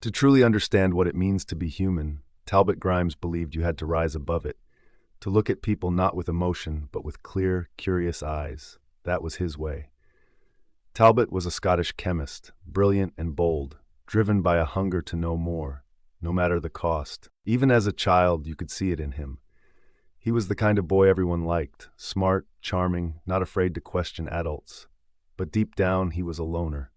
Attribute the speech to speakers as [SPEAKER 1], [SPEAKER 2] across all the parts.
[SPEAKER 1] To truly understand what it means to be human, Talbot Grimes believed you had to rise above it, to look at people not with emotion, but with clear, curious eyes. That was his way. Talbot was a Scottish chemist, brilliant and bold, driven by a hunger to know more, no matter the cost. Even as a child, you could see it in him. He was the kind of boy everyone liked, smart, charming, not afraid to question adults. But deep down, he was a loner.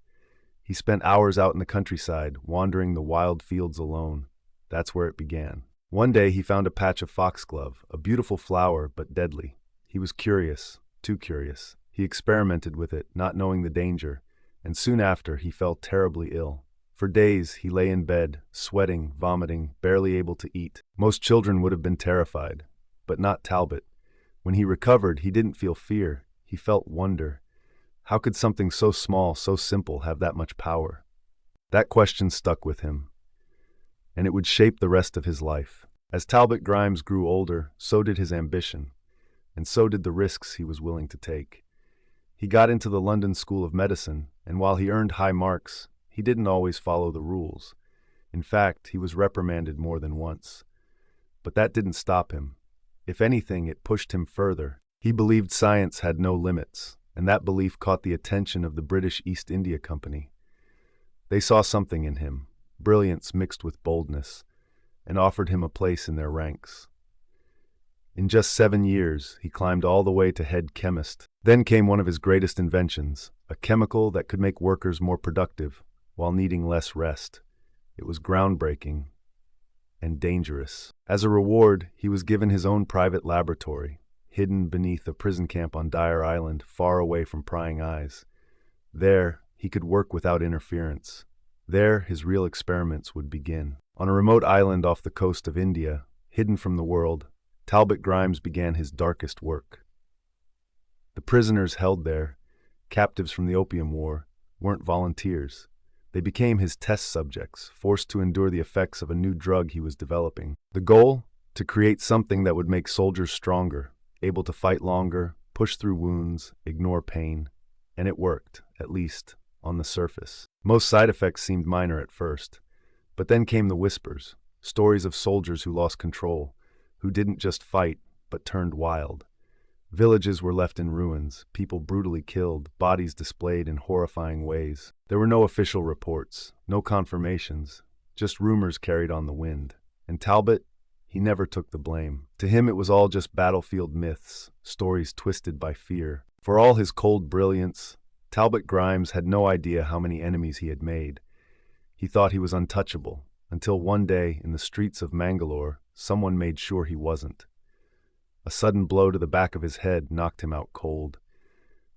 [SPEAKER 1] He spent hours out in the countryside, wandering the wild fields alone. That's where it began. One day he found a patch of foxglove, a beautiful flower, but deadly. He was curious, too curious. He experimented with it, not knowing the danger, and soon after he fell terribly ill. For days he lay in bed, sweating, vomiting, barely able to eat. Most children would have been terrified, but not Talbot. When he recovered, he didn't feel fear. He felt wonder. How could something so small, so simple, have that much power? That question stuck with him, and it would shape the rest of his life. As Talbot Grimes grew older, so did his ambition, and so did the risks he was willing to take. He got into the London School of Medicine, and while he earned high marks, he didn't always follow the rules. In fact, he was reprimanded more than once. But that didn't stop him. If anything, it pushed him further. He believed science had no limits, and that belief caught the attention of the British East India Company. They saw something in him, brilliance mixed with boldness, and offered him a place in their ranks. In just 7 years, he climbed all the way to head chemist. Then came one of his greatest inventions, a chemical that could make workers more productive while needing less rest. It was groundbreaking and dangerous. As a reward, he was given his own private laboratory, hidden beneath a prison camp on Dyer Island, far away from prying eyes. There, he could work without interference. There, his real experiments would begin. On a remote island off the coast of India, hidden from the world, Talbot Grimes began his darkest work. The prisoners held there, captives from the Opium War, weren't volunteers. They became his test subjects, forced to endure the effects of a new drug he was developing. The goal? To create something that would make soldiers stronger, able to fight longer, push through wounds, ignore pain. And it worked, at least on the surface. Most side effects seemed minor at first, but then came the whispers, stories of soldiers who lost control, who didn't just fight, but turned wild. Villages were left in ruins, people brutally killed, bodies displayed in horrifying ways. There were no official reports, no confirmations, just rumors carried on the wind. And Talbot, he never took the blame. To him it was all just battlefield myths, stories twisted by fear. For all his cold brilliance, Talbot Grimes had no idea how many enemies he had made. He thought he was untouchable, until one day, in the streets of Mangalore, someone made sure he wasn't. A sudden blow to the back of his head knocked him out cold.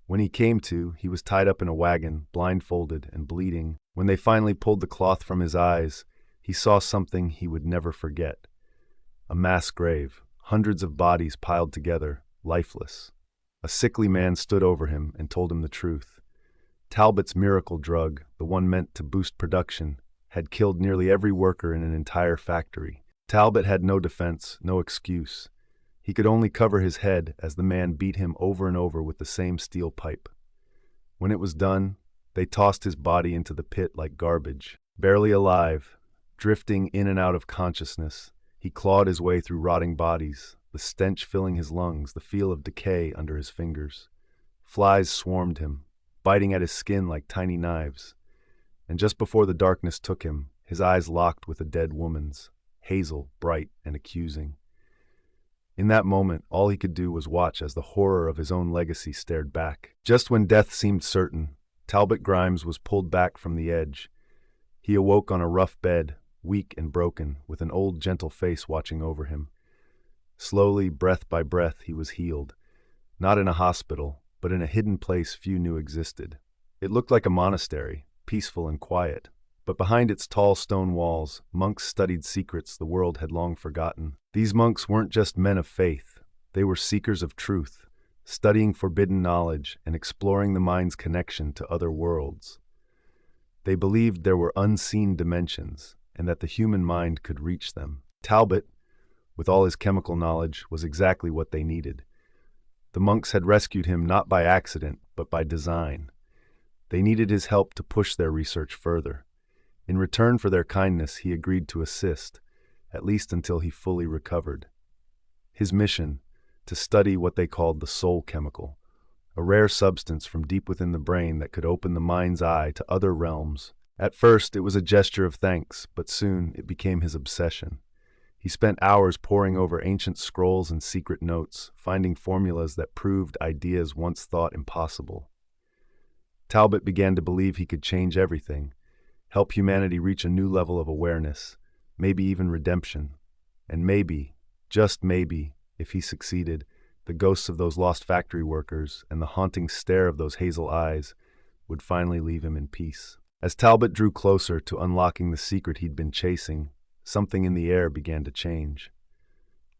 [SPEAKER 1] When he came to, he was tied up in a wagon, blindfolded and bleeding. When they finally pulled the cloth from his eyes, he saw something he would never forget. A mass grave, hundreds of bodies piled together, lifeless. A sickly man stood over him and told him the truth. Talbot's miracle drug, the one meant to boost production, had killed nearly every worker in an entire factory. Talbot had no defense, no excuse. He could only cover his head as the man beat him over and over with the same steel pipe. When it was done, they tossed his body into the pit like garbage. Barely alive, drifting in and out of consciousness, he clawed his way through rotting bodies, the stench filling his lungs, the feel of decay under his fingers. Flies swarmed him, biting at his skin like tiny knives. And just before the darkness took him, his eyes locked with a dead woman's, hazel, bright, and accusing. In that moment, all he could do was watch as the horror of his own legacy stared back. Just when death seemed certain, Talbot Grimes was pulled back from the edge. He awoke on a rough bed, weak and broken, with an old gentle face watching over him. Slowly, breath by breath, he was healed. Not in a hospital, but in a hidden place few knew existed. It looked like a monastery, peaceful and quiet. But behind its tall stone walls, monks studied secrets the world had long forgotten. These monks weren't just men of faith. They were seekers of truth, studying forbidden knowledge and exploring the mind's connection to other worlds. They believed there were unseen dimensions and that the human mind could reach them. Talbot, with all his chemical knowledge, was exactly what they needed. The monks had rescued him not by accident, but by design. They needed his help to push their research further. In return for their kindness, he agreed to assist, at least until he fully recovered. His mission, to study what they called the soul chemical, a rare substance from deep within the brain that could open the mind's eye to other realms. At first, it was a gesture of thanks, but soon it became his obsession. He spent hours poring over ancient scrolls and secret notes, finding formulas that proved ideas once thought impossible. Talbot began to believe he could change everything, help humanity reach a new level of awareness, maybe even redemption. And maybe, just maybe, if he succeeded, the ghosts of those lost factory workers and the haunting stare of those hazel eyes would finally leave him in peace. As Talbot drew closer to unlocking the secret he'd been chasing, something in the air began to change.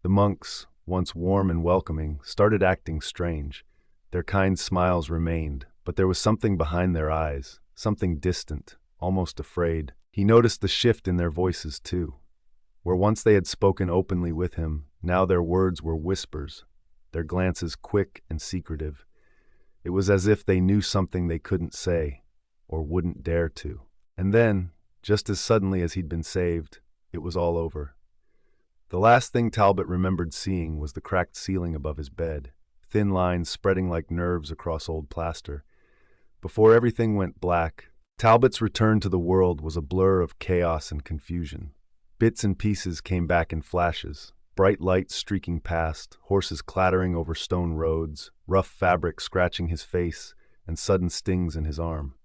[SPEAKER 1] The monks, once warm and welcoming, started acting strange. Their kind smiles remained, but there was something behind their eyes, something distant, almost afraid. He noticed the shift in their voices too. Where once they had spoken openly with him, now their words were whispers, their glances quick and secretive. It was as if they knew something they couldn't say, or wouldn't dare to. And then, just as suddenly as he'd been saved, it was all over. The last thing Talbot remembered seeing was the cracked ceiling above his bed, thin lines spreading like nerves across old plaster. Before everything went black, Talbot's return to the world was a blur of chaos and confusion. Bits and pieces came back in flashes, bright lights streaking past, horses clattering over stone roads, rough fabric scratching his face, and sudden stings in his arm.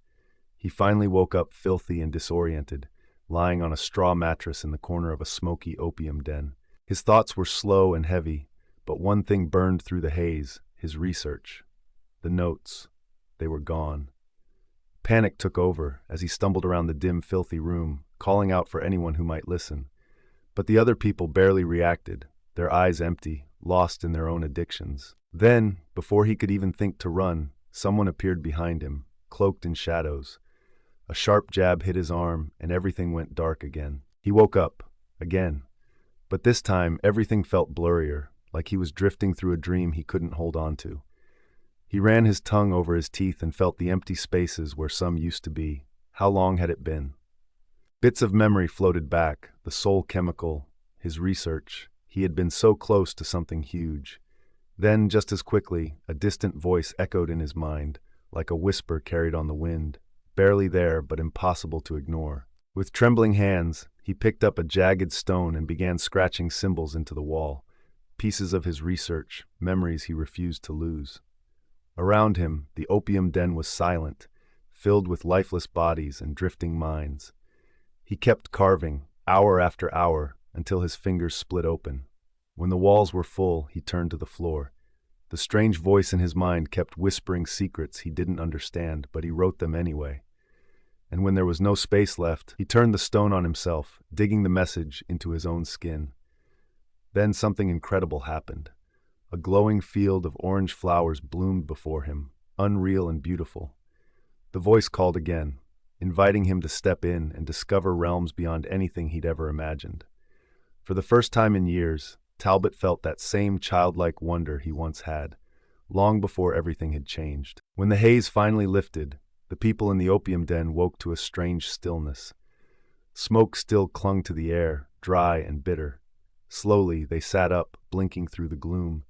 [SPEAKER 1] He finally woke up filthy and disoriented, lying on a straw mattress in the corner of a smoky opium den. His thoughts were slow and heavy, but one thing burned through the haze: his research. The notes. They were gone. Panic took over as he stumbled around the dim, filthy room, calling out for anyone who might listen. But the other people barely reacted, their eyes empty, lost in their own addictions. Then, before he could even think to run, someone appeared behind him, cloaked in shadows. A sharp jab hit his arm, and everything went dark again. He woke up, again. But this time, everything felt blurrier, like he was drifting through a dream he couldn't hold on to. He ran his tongue over his teeth and felt the empty spaces where some used to be. How long had it been? Bits of memory floated back, the soul chemical, his research. He had been so close to something huge. Then, just as quickly, a distant voice echoed in his mind, like a whisper carried on the wind, barely there but impossible to ignore. With trembling hands, he picked up a jagged stone and began scratching symbols into the wall, pieces of his research, memories he refused to lose. Around him, the opium den was silent, filled with lifeless bodies and drifting minds. He kept carving, hour after hour, until his fingers split open. When the walls were full, he turned to the floor. The strange voice in his mind kept whispering secrets he didn't understand, but he wrote them anyway. And when there was no space left, he turned the stone on himself, digging the message into his own skin. Then something incredible happened. A glowing field of orange flowers bloomed before him, unreal and beautiful. The voice called again, inviting him to step in and discover realms beyond anything he'd ever imagined. For the first time in years, Talbot felt that same childlike wonder he once had, long before everything had changed. When the haze finally lifted, the people in the opium den woke to a strange stillness. Smoke still clung to the air, dry and bitter. Slowly, they sat up, blinking through the gloom.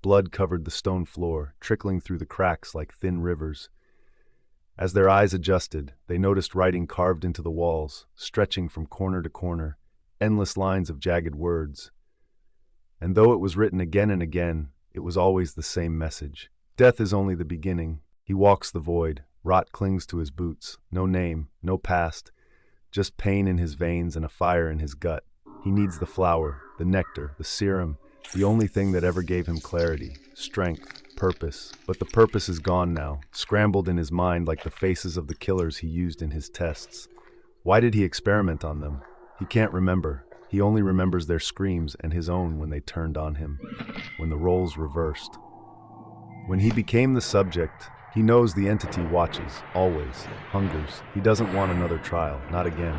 [SPEAKER 1] Blood covered the stone floor, trickling through the cracks like thin rivers. As their eyes adjusted, they noticed writing carved into the walls, stretching from corner to corner, endless lines of jagged words. And though it was written again and again, it was always the same message. Death is only the beginning. He walks the void. Rot clings to his boots. No name, no past. Just pain in his veins and a fire in his gut. He needs the flower, the nectar, the serum, the only thing that ever gave him clarity, strength, purpose. But the purpose is gone now, scrambled in his mind like the faces of the killers he used in his tests. Why did he experiment on them? He can't remember. He only remembers their screams and his own when they turned on him, when the roles reversed. When he became the subject, he knows the entity watches, always, hungers. He doesn't want another trial, not again.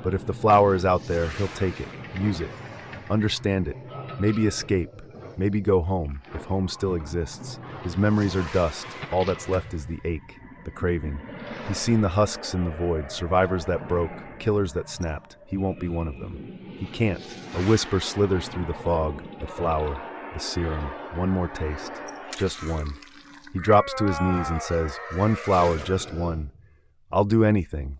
[SPEAKER 1] But if the flower is out there, he'll take it, use it, understand it, maybe escape, maybe go home, if home still exists. His memories are dust, all that's left is the ache, the craving. He's seen the husks in the void, survivors that broke, killers that snapped. He won't be one of them. He can't. A whisper slithers through the fog, the flower, the serum. One more taste. Just one. He drops to his knees and says, "One flower, just one. I'll do anything."